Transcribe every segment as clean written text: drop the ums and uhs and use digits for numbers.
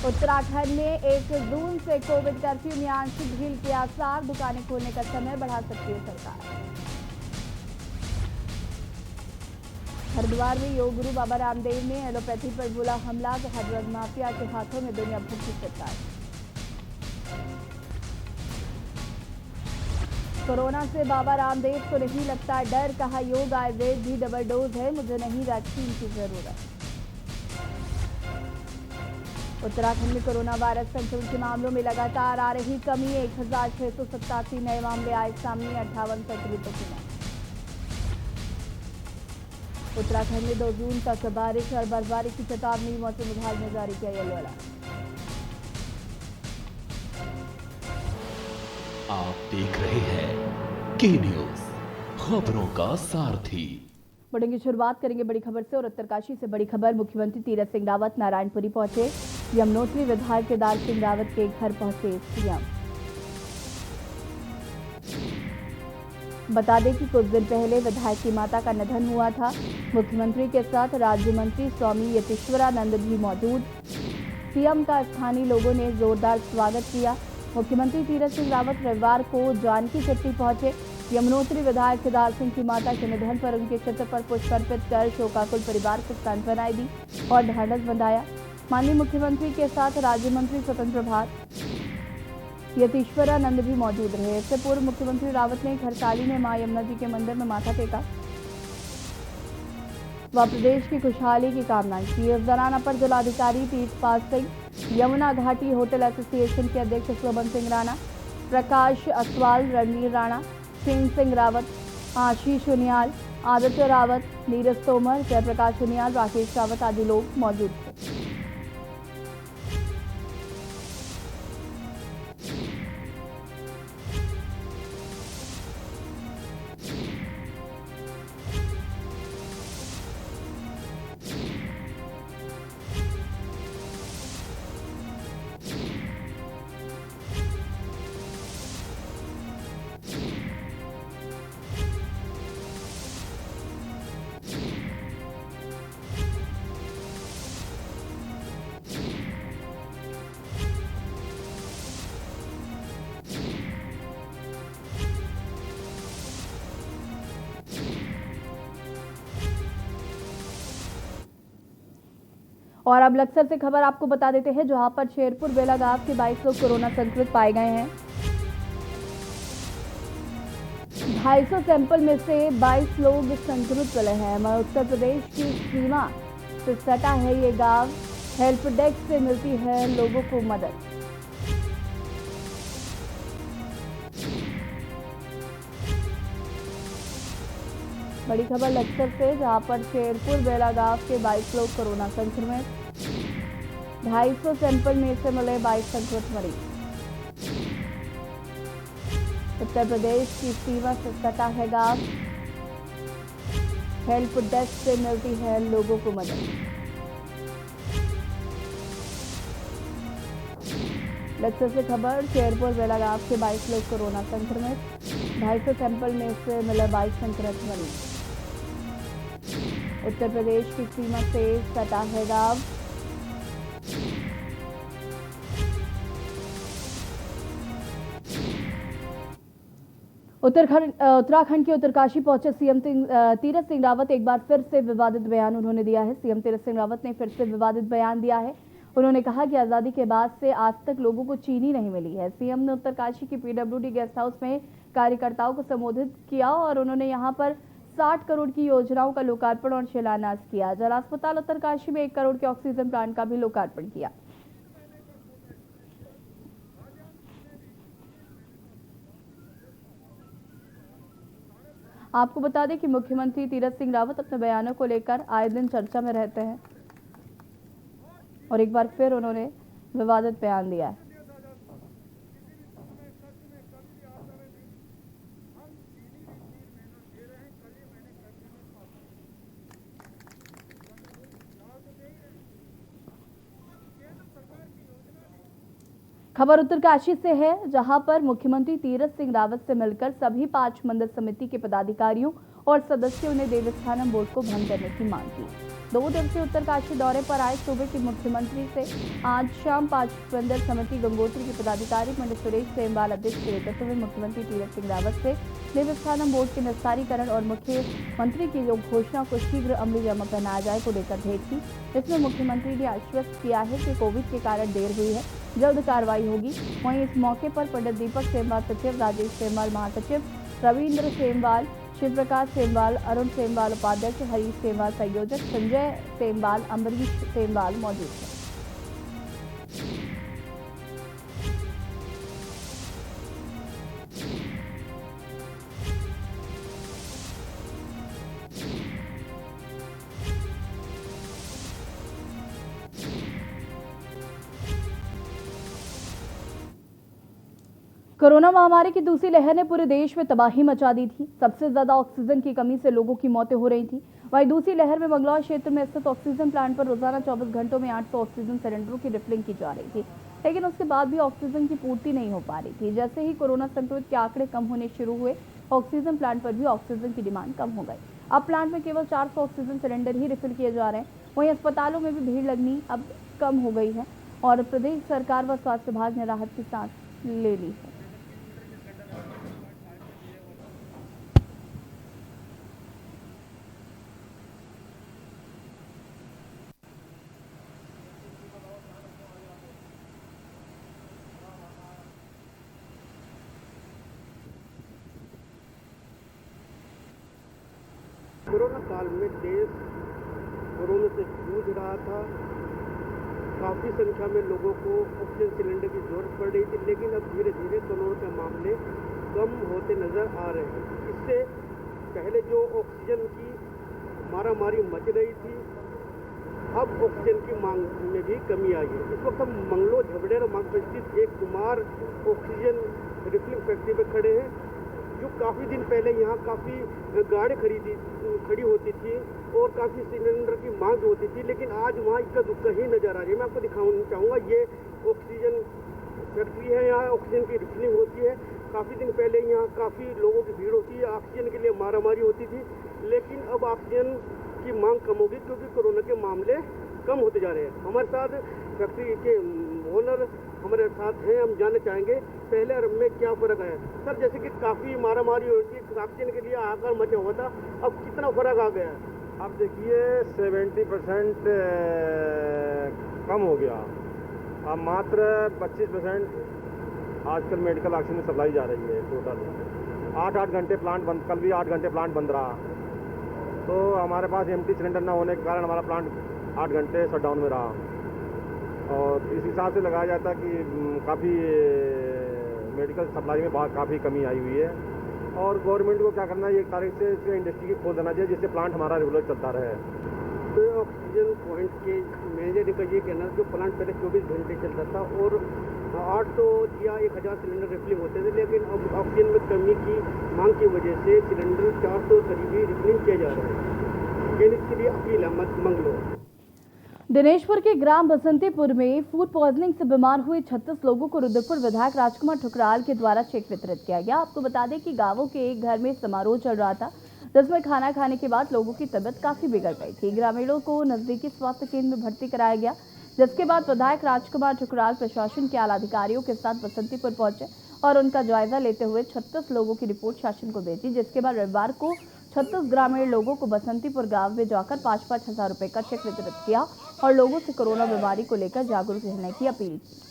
उत्तराखंड में 1 जून से Covid curfew में आंशिक ढील के आसार, दुकानें खोलने का समय बढ़ा सकती है सरकार। हरिद्वार में योग गुरु बाबा रामदेव ने एलोपैथी पर बोला हमला, कहा ड्रग माफिया के हाथों में दुनिया भर की सरकार। कोरोना से बाबा रामदेव को नहीं लगता डर, कहा योग आयुर्वेद भी डबल डोज है, मुझे नहीं वैक्सीन की जरूरत। उत्तराखंड में कोरोना वायरस संक्रमण के मामलों में लगातार आ रही कमी, 1687 नए मामले आए सामने, 58 संक्रमितों की मौत। उत्तराखंड में 2 जून तक बारिश और बर्फबारी की चेतावनी, मौसम विभाग ने जारी किया येलो अलर्ट। आप देख रहे हैं के न्यूज, खबरों का सारथी। बुलेटिन की शुरुआत करेंगे बड़ी खबर से और उत्तरकाशी से बड़ी खबर। मुख्यमंत्री तीरथ सिंह रावत नारायणपुरी पहुंचे। यमुनोत्री विधायक केदार सिंह रावत के घर पहुंचे सीएम। बता दें कि कुछ दिन पहले विधायक की माता का निधन हुआ था। मुख्यमंत्री के साथ राज्य मंत्री स्वामी यतीश्वरानंद भी मौजूद। सीएम का स्थानीय लोगों ने जोरदार स्वागत किया। मुख्यमंत्री तीरथ सिंह रावत रविवार को जानकी चट्टी पहुंचे। यमुनोत्री विधायक केदार सिंह की माता के निधन पर उनके चित्र पर पुष्प अर्पित कर शोकाकुल परिवार को सांत्वनाएं दी और ढांढस बंधाया। माननीय मुख्यमंत्री के साथ राज्य मंत्री स्वतंत्र प्रभार यतीश्वरानंद भी मौजूद रहे। इससे पूर्व मुख्यमंत्री रावत ने खरसाली में मां यमुना जी के मंदिर में माथा टेका व प्रदेश की खुशहाली की कामना की। इस दौरान अपर जिलाधिकारी तीर्थपाल सिंह, यमुना घाटी होटल एसोसिएशन के अध्यक्ष शोभन सिंह राणा, प्रकाश असवाल, रणवीर राणा, सिंह सिंह रावत, आशीष उनियाल, आदित्य रावत, नीरज तोमर, जयप्रकाश उनियाल, राकेश रावत आदि लोग मौजूद थे। और अब लक्सर से खबर आपको बता देते हैं, जहां पर शेरपुर बेला गांव के 22 लोग कोरोना संक्रमित पाए गए हैं। 250 सैंपल में से 22 लोग संक्रमित मिले हैं। उत्तर प्रदेश की सीमा से सटा है ये गांव। हेल्प डेस्क से मिलती है लोगों को मदद। बड़ी खबर लक्सर से, जहां पर शेरपुर बेला गांव के 22 लोग कोरोना संक्रमित। 250 सैंपल में से मिले 22 संक्रमित मरीज। उत्तर प्रदेश की सीमा से सटा है गांव। हेल्प डेस्क से मिलती है लोगों को मदद। लक्सर से खबर, शेरपुर बेला गांव के 22 लोग कोरोना संक्रमित। 250 सैंपल में से मिले 22 संक्रमित मरीज। उत्तर प्रदेश की सीमा से सटा है गांव। उत्तराखंड के उत्तरकाशी पहुंचे सीएम तीरथ सिंह रावत। एक बार फिर से विवादित बयान उन्होंने दिया है। सीएम तीरथ सिंह रावत ने फिर से विवादित बयान दिया है। उन्होंने कहा कि आजादी के बाद से आज तक लोगों को चीनी नहीं मिली है। सीएम ने उत्तरकाशी की पीडब्ल्यूडी गेस्ट हाउस में कार्यकर्ताओं को संबोधित किया और उन्होंने यहां पर 60 करोड़ की योजनाओं का लोकार्पण और शिलान्यास किया। जल अस्पताल उत्तरकाशी में 1 करोड़ के ऑक्सीजन प्लांट का भी लोकार्पण किया। आपको बता दें कि मुख्यमंत्री तीरथ सिंह रावत अपने बयानों को लेकर आए दिन चर्चा में रहते हैं और एक बार फिर उन्होंने विवादित बयान दिया है। खबर उत्तरकाशी से है, जहां पर मुख्यमंत्री तीरथ सिंह रावत से मिलकर सभी 5 मंदिर समिति के पदाधिकारियों और सदस्यों ने देवस्थानम बोर्ड को भंग करने की मांग की। 2 दिवसीय उत्तरकाशी दौरे पर आए सूबे के मुख्यमंत्री से आज शाम 5 प्रबंधक समिति गंगोत्री के पदाधिकारी पंडित सुरेश सेमवाल अध्यक्ष के नेतृत्व में मुख्यमंत्री तीरथ सिंह रावत से देवस्थानम बोर्ड के निस्तारीकरण और मुख्यमंत्री की जो घोषणा को शीघ्र अमली जामा पहनाया जाए को लेकर भेंट की। इसमें मुख्यमंत्री ने आश्वस्त किया है कि कोविड के कारण देर हुई है, जल्द कार्रवाई होगी। वहीं इस मौके पर पंडित दीपक सेमवाल सचिव, राजेश सेमवाल महासचिव, रविंद्र सेमवाल, शिव प्रकाश सेमवाल, अरुण सेमवाल उपाध्यक्ष, हरीश सेमवाल संयोजक, संजय सेमवाल, अम्बरीश सेमवाल मौजूद थे। कोरोना महामारी की दूसरी लहर ने पूरे देश में तबाही मचा दी थी। सबसे ज्यादा ऑक्सीजन की कमी से लोगों की मौतें हो रही थी। वहीं दूसरी लहर में बंगलौर क्षेत्र में स्थित ऑक्सीजन प्लांट पर रोजाना 24 घंटों में 800 ऑक्सीजन सिलेंडरों की रिफिलिंग की जा रही थी, लेकिन उसके बाद भी ऑक्सीजन की पूर्ति नहीं हो पा रही थी। जैसे ही कोरोना संक्रमित के आंकड़े कम होने शुरू हुए, ऑक्सीजन प्लांट पर भी ऑक्सीजन की डिमांड कम हो गई। अब प्लांट में केवल 400 ऑक्सीजन सिलेंडर ही रिफिल किए जा रहे हैं। वहीं अस्पतालों में भी भीड़ लगनी अब कम हो गई है और प्रदेश सरकार व स्वास्थ्य विभाग ने राहत की सांस ले ली है। कोरोना काल में देश कोरोना से जूझ रहा था। काफ़ी संख्या में लोगों को ऑक्सीजन सिलेंडर की जरूरत पड़ रही थी, लेकिन अब धीरे धीरे कोरोना के मामले कम होते नज़र आ रहे हैं। इससे पहले जो ऑक्सीजन की मारामारी मच रही थी, अब ऑक्सीजन की मांग में भी कमी आई है। इस वक्त हम मंगलो झबड़ेरा मार्ग पर स्थित एक कुमार ऑक्सीजन रिफिलिंग फैक्ट्री पर खड़े हैं, जो काफ़ी दिन पहले यहाँ काफ़ी गाड़ी खड़ी होती थी और काफ़ी सिलेंडर की मांग होती थी, लेकिन आज वहाँ इसका दुक्का ही नज़र आ रही है। मैं आपको दिखाना चाहूँगा, ये ऑक्सीजन फैक्ट्री है, यहाँ ऑक्सीजन की रिफिलिंग होती है। काफ़ी दिन पहले यहाँ काफ़ी लोगों की भीड़ होती है, ऑक्सीजन के लिए मारामारी होती थी, लेकिन अब ऑक्सीजन की मांग कम होगी क्योंकि कोरोना के मामले कम होते जा रहे हैं। हमारे साथ फैक्ट्री के ओनर हमारे साथ हैं, हम जानना चाहेंगे पहले और में क्या फ़र्क है। सर, जैसे कि काफ़ी मारामारी होती है, ऑक्सीजन के लिए आकर मचा हुआ था, अब कितना फ़र्क आ गया है? अब देखिए 70% कम हो गया। अब मात्र 25% आजकल मेडिकल ऑक्सीजन सप्लाई जा रही है। टोटल 8-8 घंटे प्लांट बंद, कल भी 8 घंटे प्लांट बंद रहा। तो हमारे पास एम्प्टी सिलेंडर ना होने के कारण हमारा प्लांट 8 घंटे शटडाउन में रहा। और इस हिसाब से लगाया जाता कि काफ़ी मेडिकल सप्लाई में काफ़ी कमी आई हुई है। और गवर्नमेंट को क्या करना है, 1 तारीख से इसके इंडस्ट्री की खोल देना चाहिए, जिससे प्लांट हमारा रेगुलर चलता रहे। तो ऑक्सीजन पॉइंट के मैनेजर का ये कहना है, जो प्लांट पहले 24 घंटे चलता था और 800 या 1000 सिलेंडर रिफिलिंग होते थे, लेकिन अब ऑक्सीजन में कमी की मांग की वजह से सिलेंडर 400 करीबी रिफिलिंग किया जा रहा है। इसके लिए अपील है मंगलो। दिनेशपुर के ग्राम बसंतीपुर में फूड पॉइजनिंग से बीमार हुए 36 लोगों को रुद्रपुर विधायक राजकुमार ठुकराल के द्वारा चेक वितरित किया गया। आपको बता दें कि गांवों के एक घर में समारोह चल रहा था, जिसमें खाना खाने के बाद लोगों की तबीयत काफी बिगड़ गई थी। ग्रामीणों को नजदीकी स्वास्थ्य केंद्र में भर्ती कराया गया, जिसके बाद विधायक राजकुमार ठुकराल प्रशासन के आला अधिकारियों के साथ बसंतीपुर पहुंचे और उनका जायजा लेते हुए 36 लोगों की रिपोर्ट शासन को भेजी, जिसके बाद रविवार को 36 ग्रामीण लोगों को बसंतीपुर गांव में जाकर 5-5 हजार रुपए का चेक वितरित किया और लोगों से कोरोना बीमारी को लेकर जागरूक रहने की अपील की।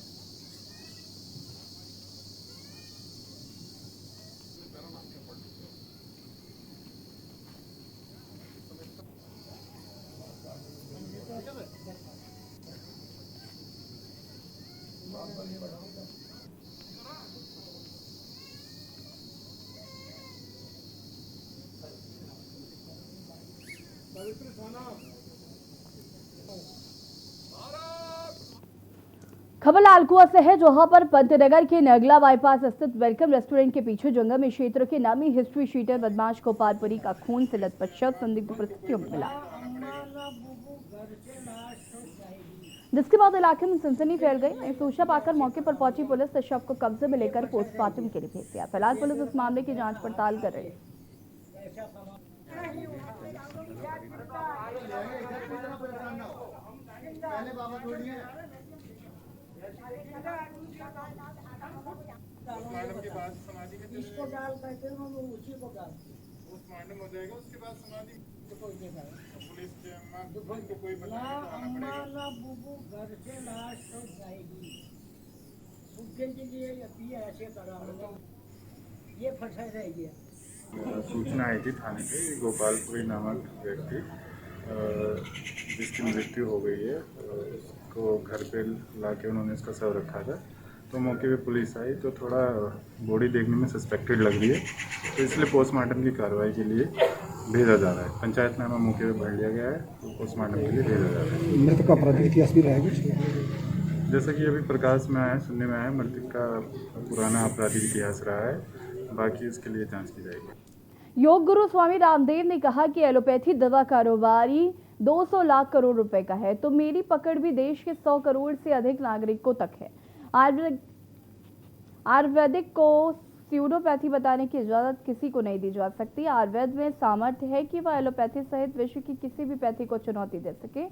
खबर लालकुआ से है, जहां पर पंतनगर के नगला बाईपास स्थित वेलकम रेस्टोरेंट के पीछे जंगम क्षेत्र के नामी हिस्ट्री शीटर बदमाश गोपालपुरी का खून से लथपथ शव संदिग्ध परिस्थितियों में मिला, जिसके बाद इलाके में सनसनी फैल गई। सूचना पाकर मौके पर पहुंची पुलिस ने शव को कब्जे में लेकर पोस्टमार्टम के लिए भेज दिया। फिलहाल पुलिस इस मामले की जांच पड़ताल कर रही है। पोस्टमार्टम के बाद समाधि के इसको डाल करके वो उसी को डाल पोस्टमार्टम हो जाएगा उसके बाद समाधि पुलिस को कोई ना बुबू घर से लाश तो जाएगी बुग्गे के लिए अभी ऐसे करा ये फंसा रह गया। सूचना आई थी थाने पे गोपालपुरी नामक व्यक्ति जिसकी मृत्यु हो गई है, उसको घर पे लाके उन्होंने उसका शव रखा था। तो मौके पे पुलिस आई तो थोड़ा बॉडी देखने में सस्पेक्टेड लग रही है, तो इसलिए पोस्टमार्टम की कार्रवाई के लिए भेजा जा रहा है। पंचायतनामा मौके पे भर लिया गया है, तो पोस्टमार्टम के लिए भेजा जा रहा है। मृतक का आपराधिक इतिहास भी रहेगा जैसा कि अभी प्रकाश में आया, सुनने में आया, मृतक का पुराना आपराधिक इतिहास रहा है, बाकी इसके लिए जांच की जाएगी। योग गुरु स्वामी रामदेव ने कहा कि एलोपैथी दवा कारोबारी 200 लाख करोड़ रुपए का है, तो मेरी पकड़ भी देश के 100 करोड़ से अधिक नागरिकों तक है। आयुर्वेदिक को स्यूडोपैथी बताने की इजाजत किसी को नहीं दी जा सकती। आयुर्वेद में सामर्थ्य है कि वह एलोपैथी सहित विश्व की किसी भी पैथी को चुनौती दे सके।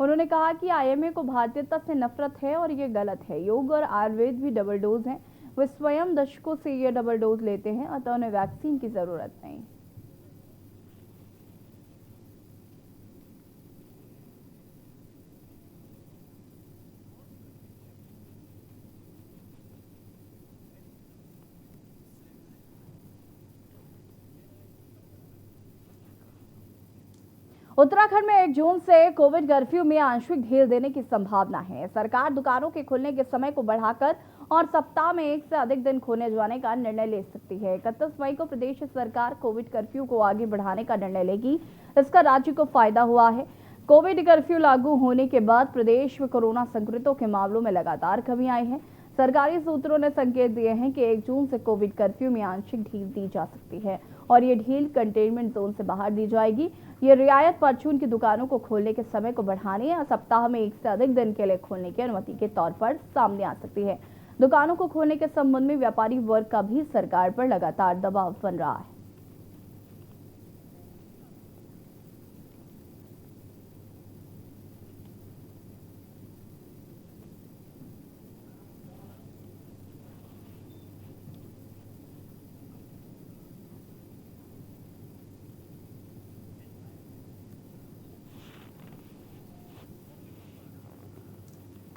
उन्होंने कहा कि आईएमए को भारतीयता से नफरत है और ये गलत है। योग और आयुर्वेद भी डबल डोज हैं। वे स्वयं दशकों से ये डबल डोज लेते हैं, अतः उन्हें वैक्सीन की जरूरत नहीं। उत्तराखंड में 1 जून से कोविड कर्फ्यू में आंशिक ढील देने की संभावना है। सरकार दुकानों के खुलने के समय को बढ़ाकर और सप्ताह में 1 से अधिक दिन खोले जाने का निर्णय ले सकती है। 31 मई को प्रदेश सरकार कोविड कर्फ्यू को आगे बढ़ाने का निर्णय लेगी। इसका राज्य को फायदा हुआ है। कोविड कर्फ्यू लागू होने के बाद प्रदेश में कोरोना संक्रमितों के मामलों में लगातार कमी आई है। सरकारी सूत्रों ने संकेत दिए हैं कि 1 जून से कोविड कर्फ्यू में आंशिक ढील दी जा सकती है और ये ढील कंटेनमेंट जोन से बाहर दी जाएगी। ये रियायत परचून की दुकानों को खोलने के समय को बढ़ाने या सप्ताह में 1 से अधिक दिन के लिए खोलने की अनुमति के तौर पर सामने आ सकती है। दुकानों को खोलने के संबंध में व्यापारी वर्ग का भी सरकार पर लगातार दबाव बन रहा है।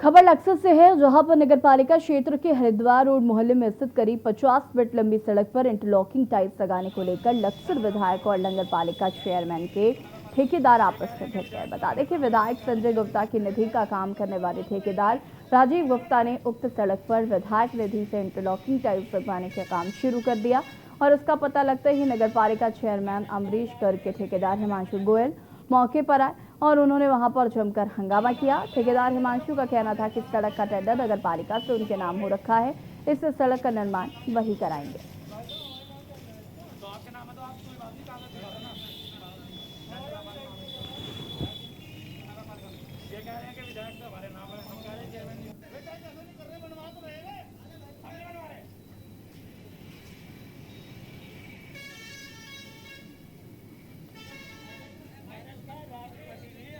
खबर लक्सर से है, जहां पर नगरपालिका क्षेत्र के हरिद्वार रोड मोहल्ले में स्थित करीब 50 फीट लंबी सड़क पर इंटरलॉकिंग टाइल्स लगाने को लेकर लक्सर विधायक और नगरपालिका चेयरमैन के ठेकेदार आपस में भिड़ गए। बता दें कि विधायक संजय गुप्ता की निधि का काम करने वाले ठेकेदार राजीव गुप्ता ने उक्त सड़क पर विधायक निधि से इंटरलॉकिंग टाइल्स लगवाने का काम शुरू कर दिया और इसका पता लगते ही नगरपालिका चेयरमैन अमरीश गर्ग के ठेकेदार हिमांशु गोयल मौके पर आए और उन्होंने वहां पर जमकर हंगामा किया। ठेकेदार हिमांशु का कहना था कि सड़क का टेंडर नगरपालिका से उनके नाम हो रखा है, इससे सड़क का निर्माण वही कराएंगे।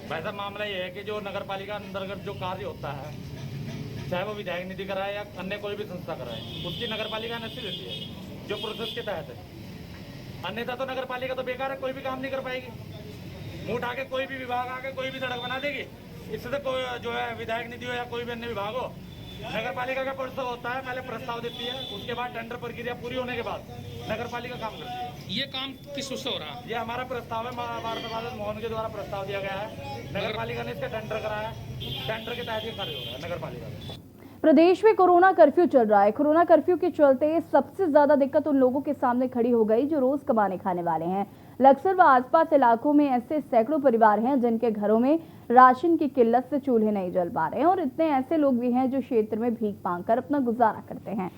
वैसा मामला ये है कि जो नगर पालिका अंतर्गत जो कार्य होता है, चाहे वो विधायक निधि कराए या अन्य कोई भी संस्था कराए, उसकी नगर पालिका नस्सी देती है जो प्रोसेस के तहत है। अन्यथा तो नगर पालिका तो बेकार है, कोई भी काम नहीं कर पाएगी। मुंह उठा के कोई भी विभाग आके कोई भी सड़क बना देगी। इससे तो कोई जो है विधायक निधि हो या कोई भी अन्य विभाग हो, नगर पालिका का प्रस्ताव होता है, पहले प्रस्ताव देती है, उसके बाद टेंडर प्रक्रिया पूरी होने के बाद नगर पालिका काम करती है। ये काम किस उससे हो रहा है? ये हमारा प्रस्ताव है, पार्षद मोहन के द्वारा प्रस्ताव दिया गया है। नगर पालिका ने इसका टेंडर कराया, टेंडर के तहत ये कार्य हो रहा है नगर पालिका में। प्रदेश में कोरोना कर्फ्यू चल रहा है। कोरोना कर्फ्यू के चलते सबसे ज्यादा दिक्कत उन लोगों के सामने खड़ी हो गई जो रोज कमाने खाने वाले हैं। लक्सर व आसपास इलाकों में ऐसे सैकड़ों परिवार हैं जिनके घरों में राशन की किल्लत से चूल्हे नहीं जल पा रहे हैं और इतने ऐसे लोग भी हैं जो क्षेत्र में भीख मांगकर अपना गुजारा करते हैं।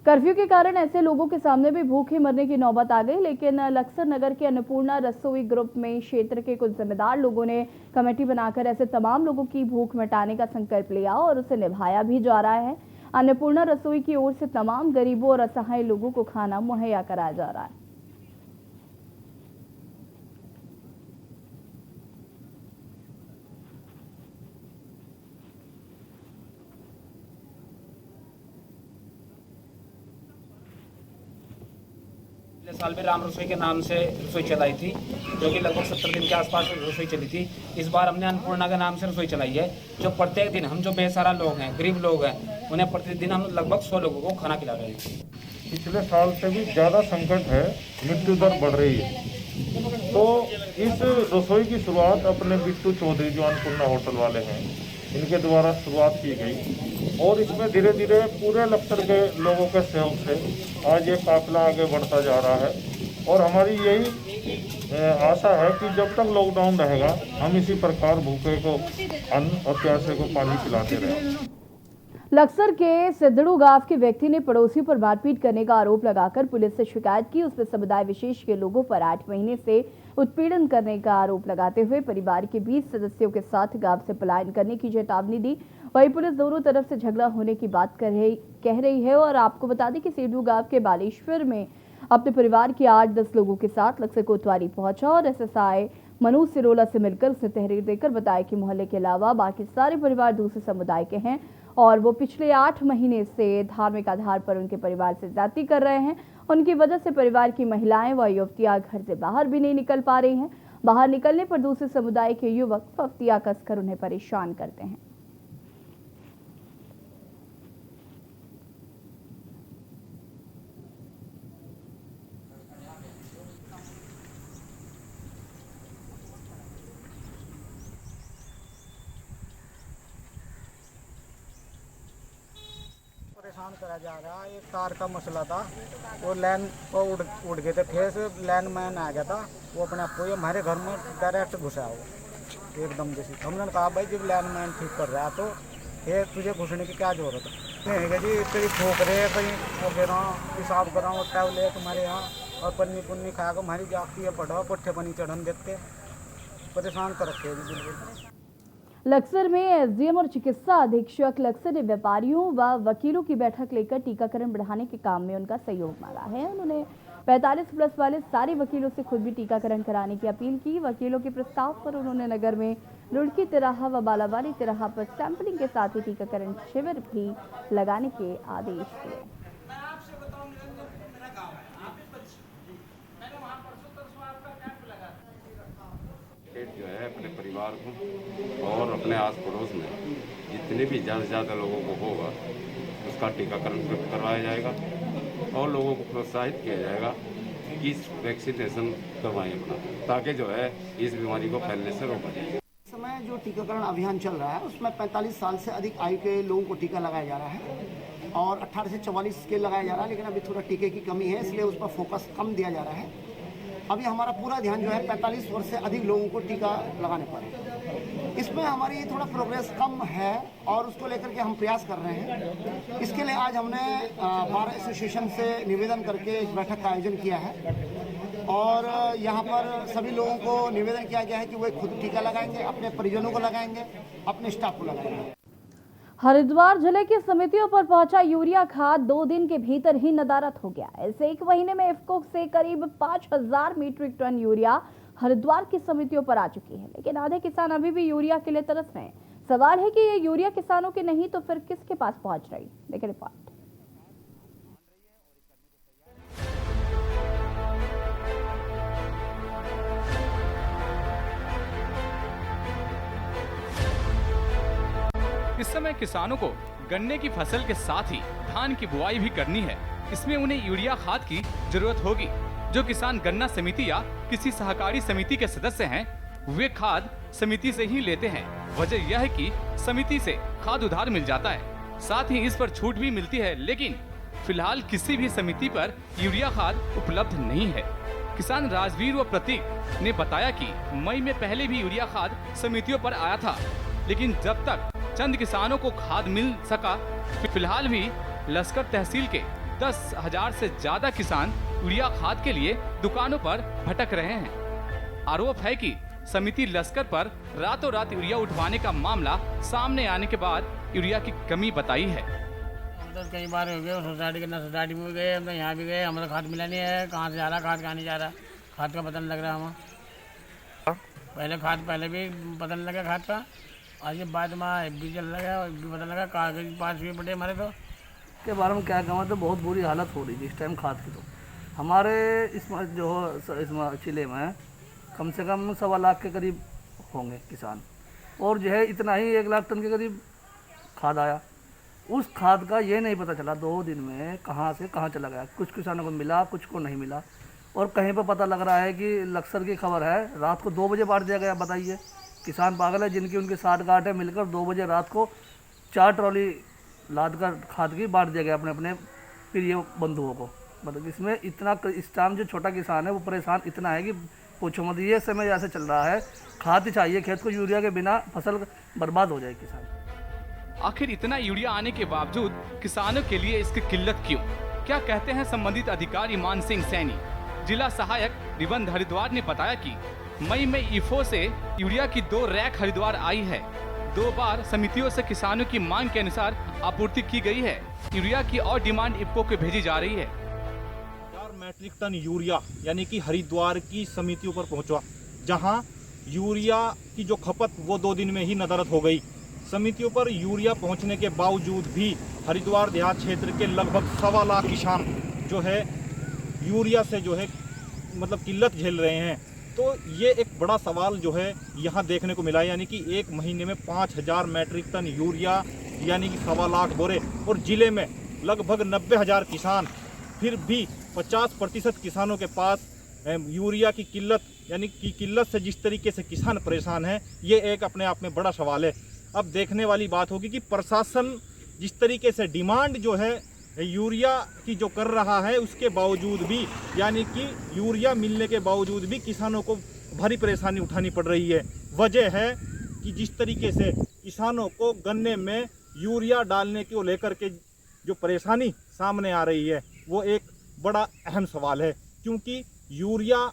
कर्फ्यू के कारण ऐसे लोगों के सामने भी भूखे मरने की नौबत आ गई, लेकिन लक्सर नगर के अन्नपूर्णा रसोई ग्रुप में क्षेत्र के कुछ जिम्मेदार लोगों ने कमेटी बनाकर ऐसे तमाम लोगों की भूख मिटाने का संकल्प लिया और उसे निभाया भी जा रहा है। अन्नपूर्णा रसोई की ओर से तमाम गरीबों और असहाय लोगों को खाना मुहैया कराया जा रहा है। पिछले साल भी राम रसोई के नाम से रसोई चलाई थी, जो कि लगभग 70 दिन के आसपास रसोई चली थी। इस बार हमने अन्नपूर्णा के नाम से रसोई चलाई है, जो प्रत्येक दिन हम जो बेसहारा लोग हैं, गरीब लोग हैं, उन्हें प्रतिदिन हम लगभग 100 लोगों को खाना खिला रहे हैं। पिछले साल से भी ज़्यादा संकट है, मृत्यु दर बढ़ रही है। तो इस रसोई की शुरुआत अपने बिट्टू चौधरी जो अन्नपूर्णा होटल वाले हैं, इनके द्वारा शुरुआत की गई और इसमें धीरे धीरे पूरे लखतर के लोगों के सहयोग से आज ये काफिला आगे बढ़ता जा रहा है। और हमारी यही आशा है कि जब तक लॉकडाउन रहेगा हम इसी प्रकार भूखे को अन्न और प्यासे को पानी पिलाते रहें। लक्सर के सिद्धड़ू गांव के व्यक्ति ने पड़ोसी पर मारपीट करने का आरोप लगाकर पुलिस से शिकायत की। उसमें समुदाय विशेष के लोगों पर 8 महीने से उत्पीड़न करने का आरोप लगाते हुए परिवार के 20 सदस्यों के साथ गांव से पलायन करने की चेतावनी दी। वहीं पुलिस दोनों तरफ से झगड़ा होने की बात कह रही है। और आपको बता दें कि सिद्धड़ू गांव के बालेश्वर में अपने परिवार के 8-10 लोगों के साथ लक्सर कोतवाली पहुंचा और एसएसआई मनोज सिरोला से मिलकर उसे तहरीर देकर बताया कि मोहल्ले के अलावा बाकी सारे परिवार दूसरे समुदाय के हैं और वो पिछले 8 महीने से धार्मिक आधार पर उनके परिवार से जाति कर रहे हैं। उनकी वजह से परिवार की महिलाएं व युवतियां घर से बाहर भी नहीं निकल पा रही हैं। बाहर निकलने पर दूसरे समुदाय के युवक फफ्तियां कसकर उन्हें परेशान करते हैं। परेशान करा जा रहा है। एक तार का मसला था, वो लाइन को उड़ गए थे, फिर से लाइन मैन आ गया था, वो अपने आप को हमारे घर में डायरेक्ट घुसा वो एकदम जैसे। हमने कहा भाई जब लाइन मैन ठीक कर रहा है तो फिर तुझे घुसने की क्या जरूरत है। नहीं जी कहीं ठोक रहे कहीं वगैरह हिसाब कर रहा हूँ टैबलेट तुम्हारे यहाँ और पन्नी पुन्नी खा कर हमारी जागती है पढ़ा पट्टे पनी चढ़न देते परेशान कर रखे हैं बिल्कुल। लक्सर में एसडीएम और चिकित्सा अधीक्षक लक्सर ने व्यापारियों व वकीलों की बैठक लेकर टीकाकरण बढ़ाने के काम में उनका सहयोग मांगा है। उन्होंने 45+ वाले सारे वकीलों से खुद भी टीकाकरण कराने की अपील की। वकीलों के प्रस्ताव पर उन्होंने नगर में रुड़की तिराहा व बालावाली तिराहा पर सैंपलिंग के साथ ही टीकाकरण शिविर भी लगाने के आदेश दिए। जो है अपने परिवार को और अपने आस पड़ोस में जितने भी ज़्यादा से ज़्यादा लोगों को होगा उसका टीकाकरण करवाया जाएगा और लोगों को प्रोत्साहित किया जाएगा कि वैक्सीनेशन करवाएं अपना, ताकि जो है इस बीमारी को फैलने से रोका जाए। इस समय जो टीकाकरण अभियान चल रहा है उसमें 45 साल से अधिक आयु के लोगों को टीका लगाया जा रहा है और 18 से 44 के लगाया जा रहा है, लेकिन अभी थोड़ा टीके की कमी है इसलिए उस पर फोकस कम दिया जा रहा है। अभी हमारा पूरा ध्यान जो है 45 वर्ष से अधिक लोगों को टीका लगाने पर है। इसमें हमारी थोड़ा प्रोग्रेस कम है और उसको लेकर के हम प्रयास कर रहे हैं। इसके लिए आज हमने बार एसोसिएशन से निवेदन करके एक बैठक का आयोजन किया है और यहाँ पर सभी लोगों को निवेदन किया गया है कि वे खुद टीका लगाएंगे, अपने परिजनों को लगाएंगे, अपने स्टाफ को लगाएंगे। हरिद्वार जिले की समितियों पर पहुंचा यूरिया खाद 2 दिन के भीतर ही नदारद हो गया। ऐसे 1 महीने में इफ्को से करीब 5000 मीट्रिक टन यूरिया हरिद्वार की समितियों पर आ चुकी है, लेकिन आधे किसान अभी भी यूरिया के लिए तरस रहे हैं। सवाल है कि ये यूरिया किसानों की नहीं तो फिर किसके पास पहुंच रही। देखिए रिपोर्ट। इस समय किसानों को गन्ने की फसल के साथ ही धान की बुआई भी करनी है। इसमें उन्हें यूरिया खाद की जरूरत होगी। जो किसान गन्ना समिति या किसी सहकारी समिति के सदस्य हैं, वे खाद समिति से ही लेते हैं। वजह यह है कि समिति से खाद उधार मिल जाता है, साथ ही इस पर छूट भी मिलती है, लेकिन फिलहाल किसी भी समिति पर यूरिया खाद उपलब्ध नहीं है। किसान राजवीर व प्रतीक ने बताया कि मई में पहले भी यूरिया खाद समितियों पर आया था, लेकिन जब तक चंद किसानों को खाद मिल सका, फिलहाल भी लश्कर तहसील के 10,000 से ज्यादा किसान यूरिया खाद के लिए दुकानों पर भटक रहे हैं। आरोप है कि समिति लश्कर पर रातों रात यूरिया उठवाने का मामला सामने आने के बाद यूरिया की कमी बताई है। कई बार हो गए सोसाइटी के ना सोसाइटी में गए, हम तो यहाँ भी गए, हमारा खाद मिला नहीं है। कहाँ से आ रहा खाद, कहाँ नहीं जा रहा, खाद का पता नहीं लग रहा हमें। पहले भी पता नहीं लगा खाद का, आज ये बाद में भी चल लगा भी पता लगा कागज पास भी पड़े हमारे। तो के बारे में क्या कहूँ, तो बहुत बुरी हालत हो रही थी इस टाइम खाद की। तो हमारे इसमें जो इसमें जिले में कम से कम 1.25 लाख के करीब होंगे किसान, और जो है इतना ही 1 लाख टन के करीब खाद आया। उस खाद का ये नहीं पता चला 2 दिन में कहाँ से कहाँ चला गया। कुछ किसानों को मिला, कुछ को नहीं मिला, और कहीं पर पता लग रहा है कि लक्सर की खबर है रात को 2 बजे बांट दिया गया। बताइए, किसान पागल है जिनकी उनकी 60 गांठ है, मिलकर 2 बजे रात को 4 ट्रॉली लाद कर खाद की बांट दिया गया अपने अपने प्रिय बंधुओं को। मतलब इसमें इतना इस टाइम जो छोटा किसान है वो परेशान इतना है कि पूछो मत। ये समय ऐसे चल रहा है, खाद ही चाहिए खेत को, यूरिया के बिना फसल बर्बाद हो जाए किसान। आखिर इतना यूरिया आने के बावजूद किसानों के लिए इसकी किल्लत क्यों? क्या कहते हैं संबंधित अधिकारी मान सिंह सैनी। जिला सहायक निबंध हरिद्वार ने बताया कि मई में ईफो से यूरिया की 2 रैक हरिद्वार आई है। 2 बार समितियों से किसानों की मांग के अनुसार आपूर्ति की गई है। यूरिया की और डिमांड इफ्को को भेजी जा रही है। 4 मैट्रिक टन यूरिया यानी कि हरिद्वार की समितियों पर पहुंचा, जहां यूरिया की जो खपत वो 2 दिन में ही नदारद हो गई। समितियों पर यूरिया पहुंचने के बावजूद भी हरिद्वार देहात क्षेत्र के लगभग 1.25 लाख किसान जो है यूरिया से जो है मतलब किल्लत झेल रहे हैं। तो ये एक बड़ा सवाल जो है यहाँ देखने को मिला, यानी कि 1 महीने में 5000 मैट्रिक टन यूरिया यानी कि 1.25 लाख बोरे, और जिले में लगभग 90,000 किसान, फिर भी 50% किसानों के पास यूरिया की किल्लत यानी कि किल्लत से जिस तरीके से किसान परेशान हैं, ये एक अपने आप में बड़ा सवाल है। अब देखने वाली बात होगी कि प्रशासन जिस तरीके से डिमांड जो है यूरिया की जो कर रहा है, उसके बावजूद भी यानी कि यूरिया मिलने के बावजूद भी किसानों को भारी परेशानी उठानी पड़ रही है। वजह है कि जिस तरीके से किसानों को गन्ने में यूरिया डालने को लेकर के जो परेशानी सामने आ रही है, वो एक बड़ा अहम सवाल है, क्योंकि यूरिया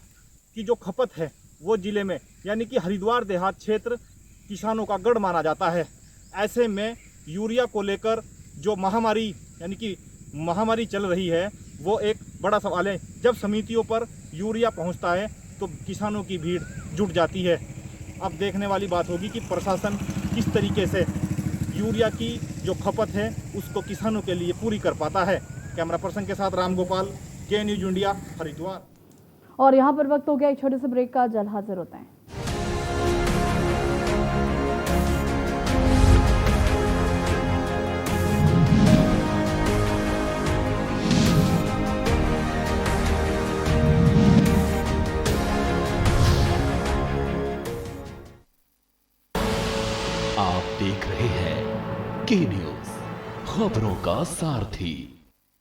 की जो खपत है वो जिले में यानी कि हरिद्वार देहात क्षेत्र किसानों का गढ़ माना जाता है। ऐसे में यूरिया को लेकर जो महामारी यानी कि महामारी चल रही है, वो एक बड़ा सवाल है। जब समितियों पर यूरिया पहुंचता है तो किसानों की भीड़ जुट जाती है। अब देखने वाली बात होगी कि प्रशासन किस तरीके से यूरिया की जो खपत है उसको किसानों के लिए पूरी कर पाता है। कैमरा पर्सन के साथ राम गोपाल, के न्यूज इंडिया, हरिद्वार। और यहाँ पर वक्त हो गया एक छोटे से ब्रेक का, जल्द हाजिर होते हैं। आप देख रहे हैं के न्यूज, खबरों का सारथी।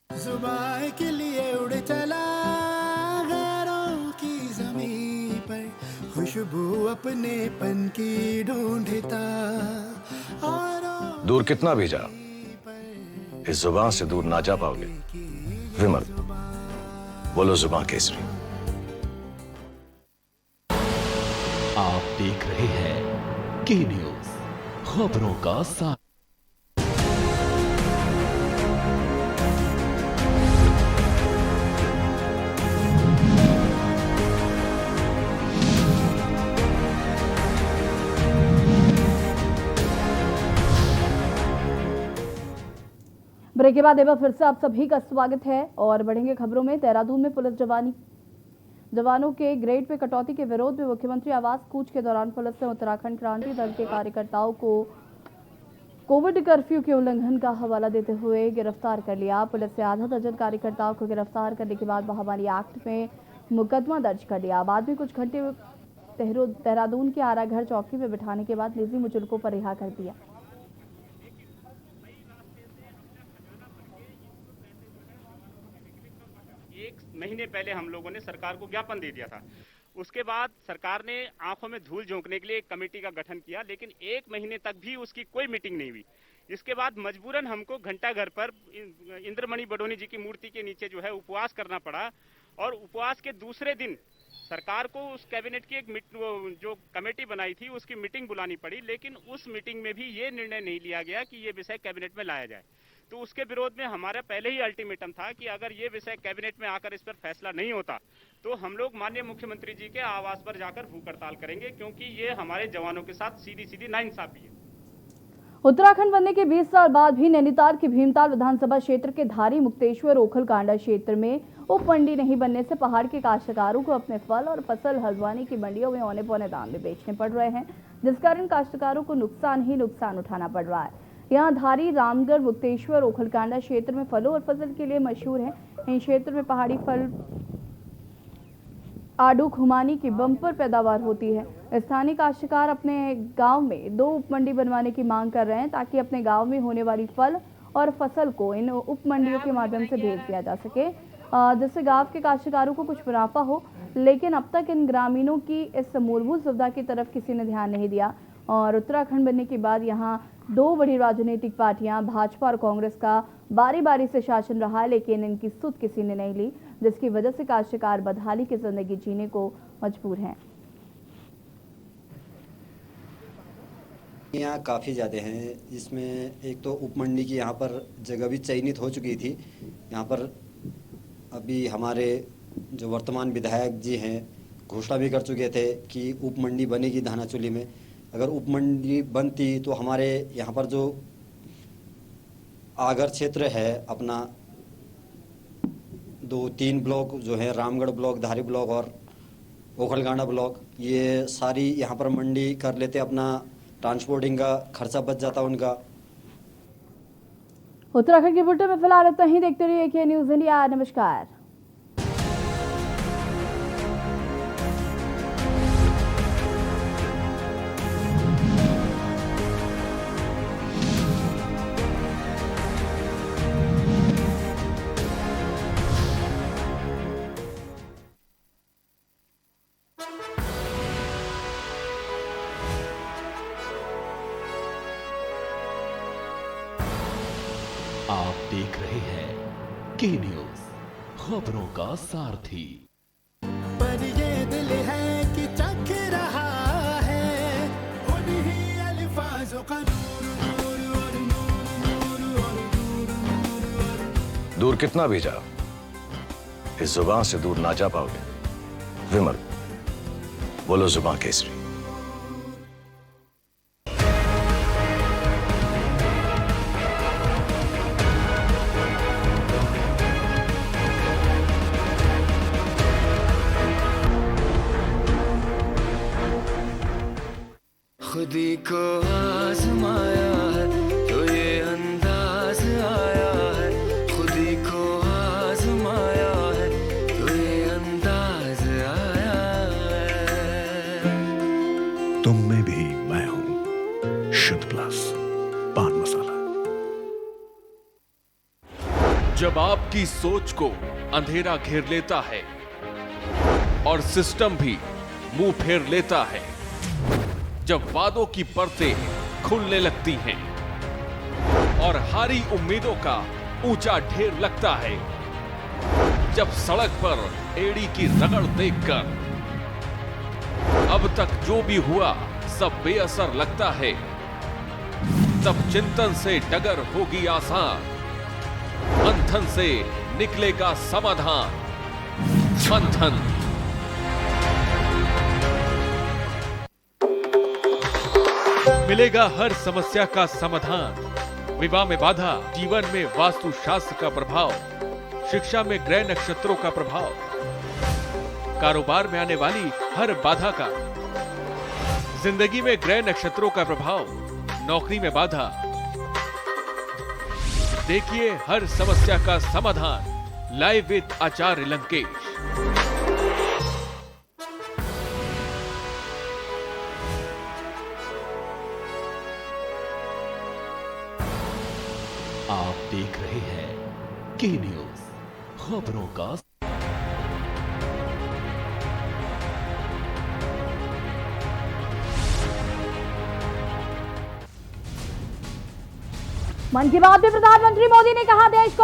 जुबान के लिए उड़ चला गैरों की ज़मीं पर, खुशबू अपने पन की ढूंढता। दूर कितना भी जा, इस जुबान से दूर ना जा पाओगे। विमल, बोलो जुबान केसरी। आप देख रहे हैं के न्यूज, खबरों का सारथी। ब्रेक के बाद एक बार फिर से आप सभी का स्वागत है और बढ़ेंगे खबरों में। देहरादून में पुलिस जवानों के ग्रेड पे कटौती के विरोध में मुख्यमंत्री आवास कूच के दौरान पुलिस ने उत्तराखंड क्रांति दल के कार्यकर्ताओं को कोविड कर्फ्यू के उल्लंघन का हवाला देते हुए गिरफ्तार कर लिया। पुलिस ने आधा दर्जन कार्यकर्ताओं को गिरफ्तार करने के बाद महामारी एक्ट में मुकदमा दर्ज कर लिया। बाद में कुछ घंटे देहरादून के आराघर चौकी में बिठाने के बाद निजी मुचलकों पर रिहा कर दिया। 1 महीने पहले हम लोगों ने सरकार को ज्ञापन दे दिया था। उसके बाद सरकार ने आंखों में धूल झोंकने के लिए एक कमेटी का गठन किया, लेकिन 1 महीने तक भी उसकी कोई मीटिंग नहीं हुई। इसके बाद मजबूरन हमको घंटाघर पर इंद्रमणि बडोनी जी की मूर्ति के नीचे जो है उपवास करना पड़ा, और उपवास के दूसरे दिन सरकार को उस कैबिनेट की एक जो कमेटी बनाई थी उसकी मीटिंग बुलानी पड़ी, लेकिन उस मीटिंग में भी ये निर्णय नहीं लिया गया कि ये विषय कैबिनेट में लाया जाए। तो उसके विरोध में हमारा पहले ही अल्टीमेटम था कि अगर ये विषय कैबिनेट में आकर इस पर फैसला नहीं होता तो हम लोग माननीय मुख्यमंत्री जी के आवास पर जाकर भूख हड़ताल करेंगे, क्योंकि ये हमारे जवानों के साथ सीधी नाइंसाफी है। उत्तराखंड बनने के 20 साल बाद भी नैनीताल की भीमताल विधानसभा क्षेत्र के धारी मुक्तेश्वर ओखलकांडा क्षेत्र में उप मंडी नहीं बनने से पहाड़ के काश्तकारों को अपने फल और फसल हल्द्वानी की मंडियों में औने पौने दाम में बेचने पड़ रहे हैं, जिस कारण काश्तकारों को नुकसान ही नुकसान उठाना पड़ रहा है। यहाँ धारी, रामगढ़, मुक्तेश्वर, ओखलकांडा क्षेत्र में फलों और फसल के लिए मशहूर है। इन क्षेत्र में पहाड़ी फल आड़ू, खुमानी की बम्पर पैदावार होती है। स्थानीय काश्तकार अपने गांव में 2 उप मंडी बनवाने की मांग कर रहे हैं ताकि अपने गांव में होने वाली फल और फसल को इन उप मंडियों के माध्यम से भेज दिया जा सके, जिससे गांव के काश्तकारों को कुछ मुनाफा हो। लेकिन अब तक इन ग्रामीणों की इस मूलभूत सुविधा की तरफ किसी ने ध्यान नहीं दिया और उत्तराखंड बनने के बाद यहाँ 2 बड़ी राजनीतिक पार्टियां भाजपा और कांग्रेस का बारी बारी से शासन रहा है, लेकिन इनकी सुध किसी ने नहीं ली, जिसकी वजह से काश्तकार बदहाली की जिंदगी जीने को मजबूर हैं। यहाँ काफ़ी ज़्यादा हैं, जिसमें एक तो उपमंडी की यहाँ पर जगह भी चयनित हो चुकी थी। यहाँ पर अभी हमारे जो वर्तमान विधायक जी हैं घोषणा भी कर चुके थे कि उपमंडी बनेगी धानाचूली में। अगर उपमंडी बनती तो हमारे यहाँ पर जो आगर क्षेत्र है अपना 2-3 ब्लॉक जो है, रामगढ़ ब्लॉक, धारी ब्लॉक और ओखलकांडा ब्लॉक, ये सारी यहाँ पर मंडी कर लेते, अपना ट्रांसपोर्टिंग का खर्चा बच जाता उनका। उत्तराखंड के बुलेटिन में फिलहाल इतना ही। देखते रहिए के न्यूज़ इंडिया। नमस्कार। आप देख रहे हैं के न्यूज़, खबरों का सारथी। पर ये दिल है कि चख रहा है उन्हीं अल्फाज़ों का दूर कितना भी जाओ, इस जुबान से दूर ना जा पाओगे। विमल, बोलो जुबान केसरी। खुदी को आजमाया है तो ये अंदाज आया है, खुदी को आजमाया है तो ये अंदाज आया है। तुम में भी मैं हूं, शुद्ध प्लस पान मसाला। जब आपकी सोच को अंधेरा घेर लेता है और सिस्टम भी मुंह फेर लेता है, जब वादों की परतें खुलने लगती हैं और हारी उम्मीदों का ऊंचा ढेर लगता है, जब सड़क पर एड़ी की रगड़ देखकर अब तक जो भी हुआ सब बेअसर लगता है, तब चिंतन से डगर होगी आसान, मंथन से निकलेगा समाधान। मंथन। मिलेगा हर समस्या का समाधान। विवाह में बाधा, जीवन में वास्तु शास्त्र का प्रभाव, शिक्षा में ग्रह नक्षत्रों का प्रभाव, कारोबार में आने वाली हर बाधा का, जिंदगी में ग्रह नक्षत्रों का प्रभाव, नौकरी में बाधा। देखिए हर समस्या का समाधान लाइव विद आचार्य लंकेश। आप देख रहे हैं के न्यूज़, खबरों का। मन की बात में प्रधानमंत्री मोदी ने कहा, देश को